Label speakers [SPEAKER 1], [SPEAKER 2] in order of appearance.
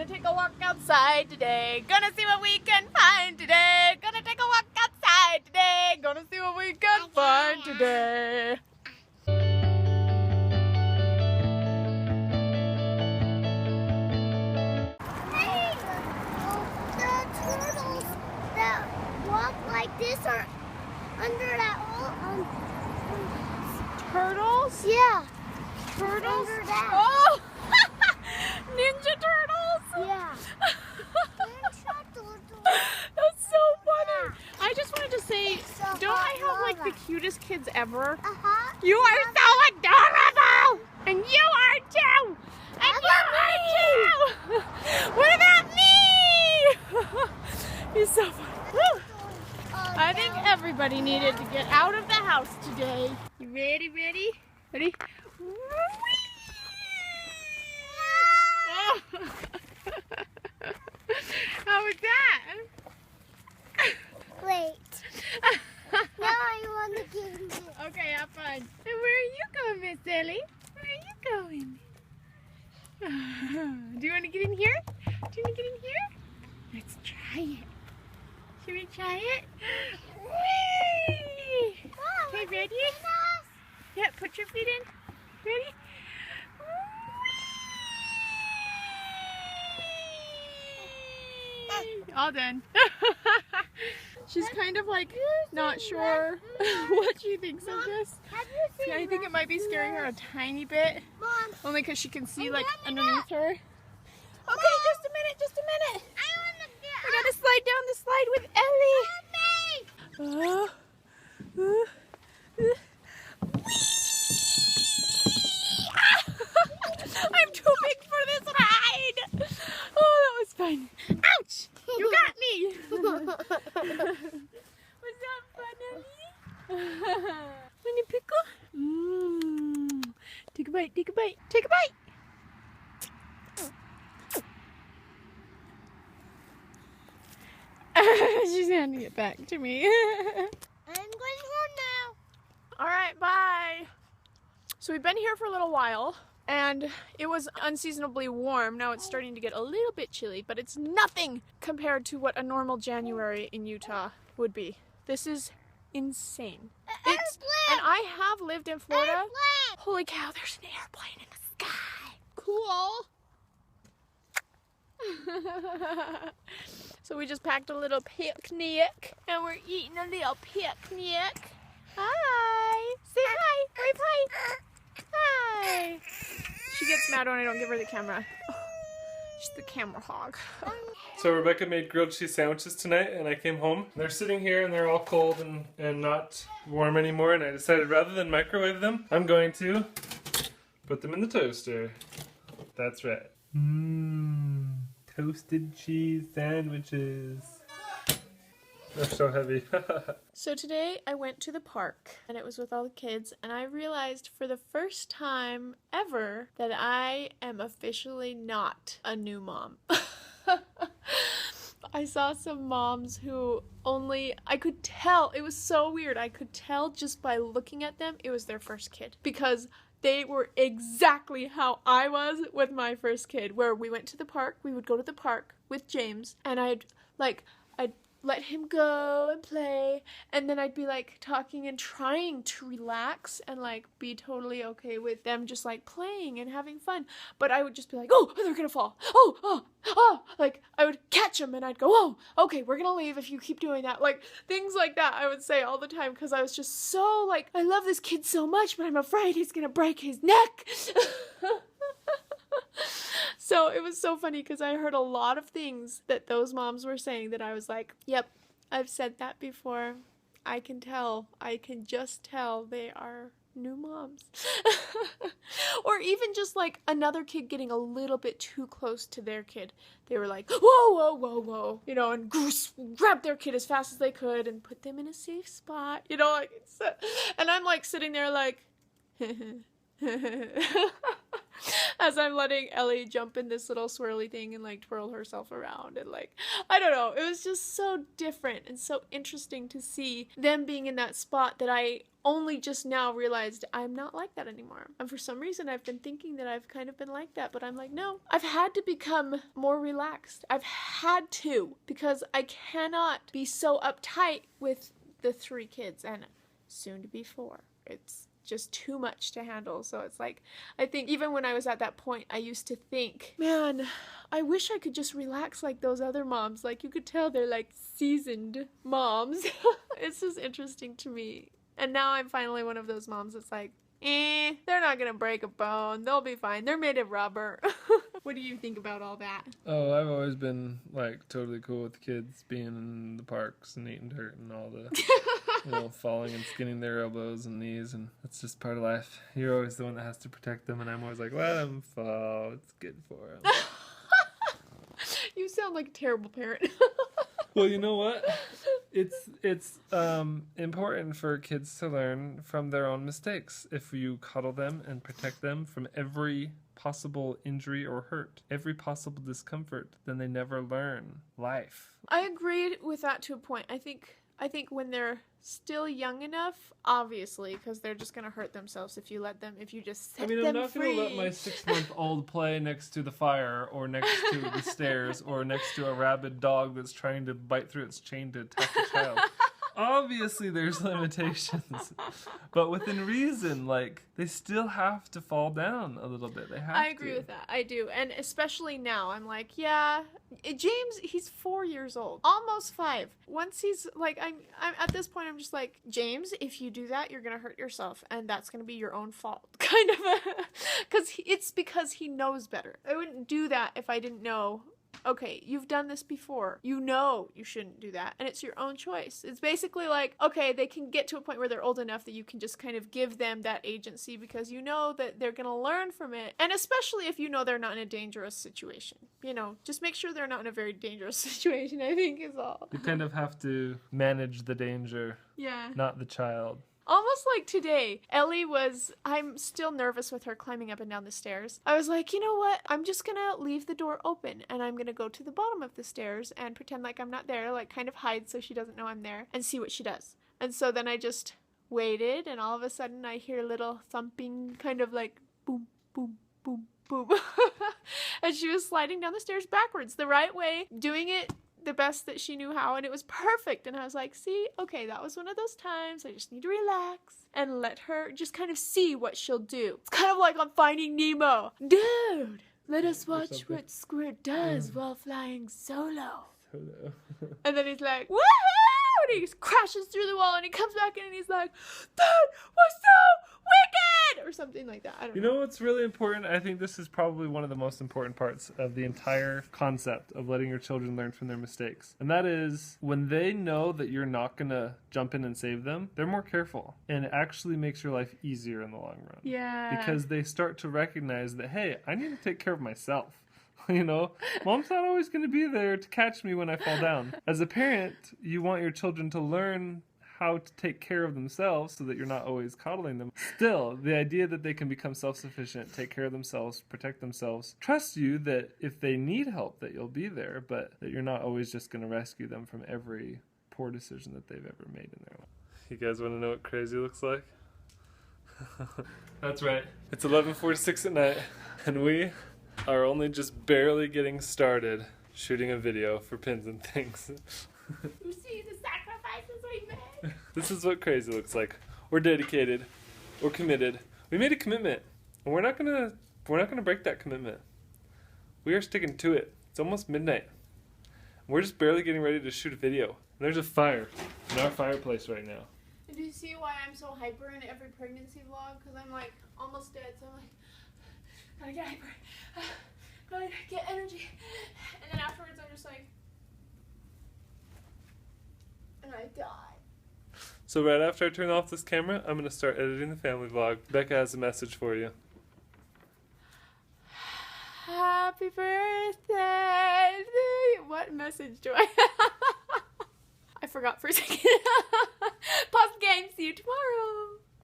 [SPEAKER 1] take a walk outside today. Gonna see what we can find today. Gonna take a walk outside today. Gonna see what we can find today.
[SPEAKER 2] Hey, the turtles that walk like this are under that hole.
[SPEAKER 1] Turtles?
[SPEAKER 2] Yeah.
[SPEAKER 1] Turtles?
[SPEAKER 2] Under that.
[SPEAKER 1] Oh! Ninja turtles?
[SPEAKER 2] Yeah.
[SPEAKER 1] That's so funny. I just wanted to say,
[SPEAKER 2] So
[SPEAKER 1] don't I have
[SPEAKER 2] hot
[SPEAKER 1] like the
[SPEAKER 2] lava.
[SPEAKER 1] cutest kids ever?
[SPEAKER 2] Uh-huh.
[SPEAKER 1] You are so adorable! And you are too! And you are too! What about me? He's so funny. Woo. I think everybody needed to get out of the house today. You ready? Ready? Ready? Oh. How was that?
[SPEAKER 2] Wait. Now I want to give you.
[SPEAKER 1] Okay, have fun. And where are you going, Miss Ellie? Where are you going? Do you want to get in here? Do you want to get in here? Let's try it. Should we try it? Whee! Okay, ready? Yeah, put your feet in. Ready? Whee! All done. She's kind of like not sure what she thinks of this.
[SPEAKER 2] Have you seen
[SPEAKER 1] I think it might be scaring her a tiny bit.
[SPEAKER 2] Mom,
[SPEAKER 1] Only because she can see
[SPEAKER 2] I'm
[SPEAKER 1] like
[SPEAKER 2] coming
[SPEAKER 1] underneath her. Okay, just a minute, just a minute.
[SPEAKER 2] I want to get
[SPEAKER 1] We gotta slide down the slide with Ellie. I'm too big for this ride. Oh, that was fun. Ouch! You got me. Was that fun, Ellie? Want a pickle? Mmm. Take a bite, take a bite, take a bite. She's handing it back to me.
[SPEAKER 2] I'm going home now.
[SPEAKER 1] All right, bye. So we've been here for a little while, and it was unseasonably warm. Now it's starting to get a little bit chilly, but it's nothing compared to what a normal January in Utah would be. This is insane. And I have lived in Florida.
[SPEAKER 2] Airplane.
[SPEAKER 1] Holy cow, there's an airplane in the sky. Cool. So we just packed a little picnic, and we're eating a little picnic. Hi. Say hi. Wave hi. Hi. She gets mad when I don't give her the camera. Oh, she's the camera hog.
[SPEAKER 3] So Rebecca made grilled cheese sandwiches tonight, and I came home. They're sitting here and they're all cold and not warm anymore, and I decided rather than microwave them, I'm going to put them in the toaster. That's right. Mmm, toasted cheese sandwiches. They're so heavy.
[SPEAKER 1] So today I went to the park, and it was with all the kids, and I realized for the first time ever that I am officially not a new mom. I saw some moms who I could tell, it was so weird, I could tell just by looking at them it was their first kid, because they were exactly how I was with my first kid, where we went to the park, we would go to the park with James, and I'd let him go and play, and then I'd be like talking and trying to relax and like be totally okay with them just like playing and having fun, but I would just be like, oh, they're gonna fall, oh, like I would catch them and I'd go, oh, okay, we're gonna leave if you keep doing that, like things like that I would say all the time, because I was just so like, I love this kid so much, but I'm afraid he's gonna break his neck. So it was so funny because I heard a lot of things that those moms were saying that I was like, yep, I've said that before. I can just tell they are new moms. Or even just like another kid getting a little bit too close to their kid. They were like, whoa, you know, and grab their kid as fast as they could and put them in a safe spot, you know, like, and I'm like sitting there like, as I'm letting Ellie jump in this little swirly thing and like twirl herself around, and like, I don't know, it was just so different and so interesting to see them being in that spot that I only just now realized I'm not like that anymore. And for some reason I've been thinking that I've kind of been like that, but I'm like, no, I've had to become more relaxed. I've had to, because I cannot be so uptight with the 3 kids and soon to be 4. It's just too much to handle. So it's like, I think even when I was at that point, I used to think, man, I wish I could just relax like those other moms. Like, you could tell they're like seasoned moms. It's just interesting to me. And now I'm finally one of those moms that's like, they're not gonna break a bone. They'll be fine. They're made of rubber. What do you think about all that?
[SPEAKER 3] Oh, I've always been like totally cool with kids being in the parks and eating dirt and all the falling and skinning their elbows and knees, and that's just part of life. You're always the one that has to protect them, and I'm always like, let them fall. It's good for them.
[SPEAKER 1] You sound like a terrible parent.
[SPEAKER 3] Well, you know what? It's important for kids to learn from their own mistakes. If you cuddle them and protect them from every possible injury or hurt, every possible discomfort, then they never learn life.
[SPEAKER 1] I agree with that to a point. I think when they're still young enough, obviously, because they're just gonna hurt themselves if you just set them free.
[SPEAKER 3] I'm not gonna let my 6-month-old play next to the fire, or next to the stairs, or next to a rabid dog that's trying to bite through its chain to attack a child. Obviously there's limitations, but within reason. Like, they still have to fall down a little bit. They have to.
[SPEAKER 1] I agree with that. I do. And especially now, I'm like, yeah, James, he's 4 years old, almost 5. Once he's like, I'm at this point, I'm just like, James, if you do that, you're gonna hurt yourself, and that's gonna be your own fault, kind of, because he knows better. I wouldn't do that if I didn't know. Okay, you've done this before. You know you shouldn't do that, and it's your own choice. It's basically like, okay, they can get to a point where they're old enough that you can just kind of give them that agency, because you know that they're going to learn from it. And especially if you know they're not in a dangerous situation. Just make sure they're not in a very dangerous situation, I think, is all.
[SPEAKER 3] You kind of have to manage the danger,
[SPEAKER 1] Yeah.
[SPEAKER 3] not the child.
[SPEAKER 1] Almost like today, I'm still nervous with her climbing up and down the stairs. I was like, you know what? I'm just gonna leave the door open, and I'm gonna go to the bottom of the stairs and pretend like I'm not there, like kind of hide so she doesn't know I'm there, and see what she does. And so then I just waited, and all of a sudden I hear a little thumping, kind of like boom, boom, boom, boom. And she was sliding down the stairs backwards, the right way, doing it the best that she knew how, and it was perfect. And I was like, see, okay, that was one of those times I just need to relax and let her just kind of see what she'll do. It's kind of like on Finding Nemo. Dude, let us watch what Squid does while flying solo. And then he's like, woohoo! And he crashes through the wall, and he comes back in, and he's like, that was so wicked! Or something like that. I don't know.
[SPEAKER 3] You know what's really important? I think this is probably one of the most important parts of the entire concept of letting your children learn from their mistakes. And that is, when they know that you're not going to jump in and save them, they're more careful. And it actually makes your life easier in the long run.
[SPEAKER 1] Yeah.
[SPEAKER 3] Because they start to recognize that, hey, I need to take care of myself. Mom's not always going to be there to catch me when I fall down. As a parent, you want your children to learn how to take care of themselves so that you're not always coddling them. Still, the idea that they can become self-sufficient, take care of themselves, protect themselves, trust you that if they need help, that you'll be there, but that you're not always just going to rescue them from every poor decision that they've ever made in their life. You guys want to know what crazy looks like? That's right. It's 11:46 at night, and we are only just barely getting started shooting a video for Pins and Things.
[SPEAKER 1] You see the sacrifices we made?
[SPEAKER 3] This is what crazy looks like. We're dedicated. We're committed. We made a commitment, and we're not gonna break that commitment. We are sticking to it. It's almost midnight. We're just barely getting ready to shoot a video. And there's a fire in our fireplace right now.
[SPEAKER 1] And do you see why I'm so hyper in every pregnancy vlog? Because I'm like almost dead, so I'm like, gotta get hyper, gotta get energy, and then afterwards I'm just like, and I die.
[SPEAKER 3] So right after I turn off this camera, I'm gonna start editing the family vlog. Becca has a message for you.
[SPEAKER 1] Happy birthday! What message do I have? I forgot for a second. Pause the game. See you tomorrow.